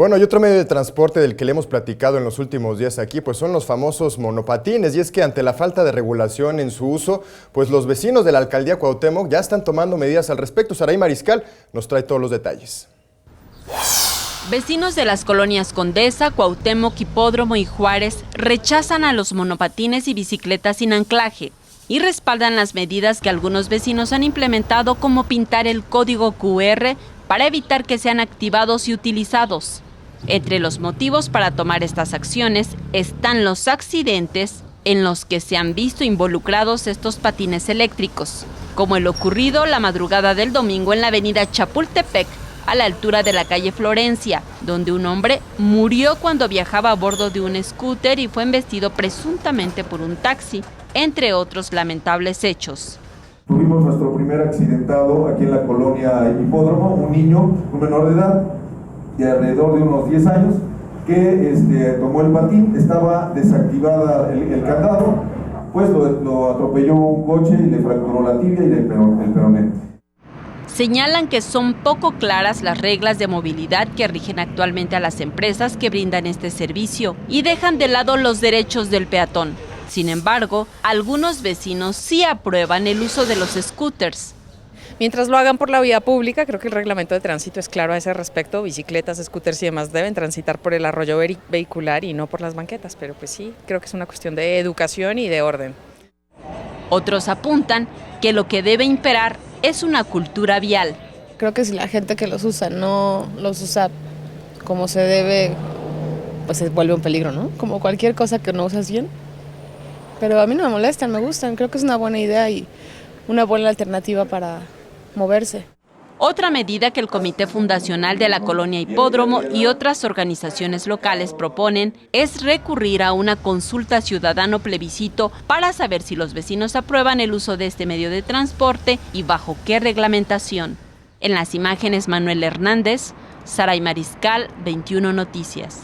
Bueno, y otro medio de transporte del que le hemos platicado en los últimos días aquí, pues son los famosos monopatines, y es que ante la falta de regulación en su uso, pues los vecinos de la alcaldía Cuauhtémoc ya están tomando medidas al respecto. Saraí Mariscal nos trae todos los detalles. Vecinos de las colonias Condesa, Cuauhtémoc, Hipódromo y Juárez rechazan a los monopatines y bicicletas sin anclaje y respaldan las medidas que algunos vecinos han implementado, como pintar el código QR para evitar que sean activados y utilizados. Entre los motivos para tomar estas acciones están los accidentes en los que se han visto involucrados estos patines eléctricos, como el ocurrido la madrugada del domingo en la avenida Chapultepec, a la altura de la calle Florencia, donde un hombre murió cuando viajaba a bordo de un scooter y fue embestido presuntamente por un taxi, entre otros lamentables hechos. Tuvimos nuestro primer accidentado aquí en la colonia Hipódromo, un niño, un menor de edad, de alrededor de unos 10 años, que tomó el patín, estaba desactivada el candado, pues lo atropelló un coche y le fracturó la tibia y el peroné. Señalan que son poco claras las reglas de movilidad que rigen actualmente a las empresas que brindan este servicio y dejan de lado los derechos del peatón. Sin embargo, algunos vecinos sí aprueban el uso de los scooters. Mientras lo hagan por la vía pública, creo que el reglamento de tránsito es claro a ese respecto. Bicicletas, scooters y demás deben transitar por el arroyo vehicular y no por las banquetas, pero pues sí, creo que es una cuestión de educación y de orden. Otros apuntan que lo que debe imperar es una cultura vial. Creo que si la gente que los usa no los usa como se debe, pues se vuelve un peligro, ¿no? Como cualquier cosa que no usas bien. Pero a mí no me molestan, me gustan. Creo que es una buena idea y una buena alternativa para moverse. Otra medida que el Comité Fundacional de la Colonia Hipódromo y otras organizaciones locales proponen es recurrir a una consulta ciudadano plebiscito para saber si los vecinos aprueban el uso de este medio de transporte y bajo qué reglamentación. En las imágenes, Manuel Hernández, Saraí Mariscal, 21 Noticias.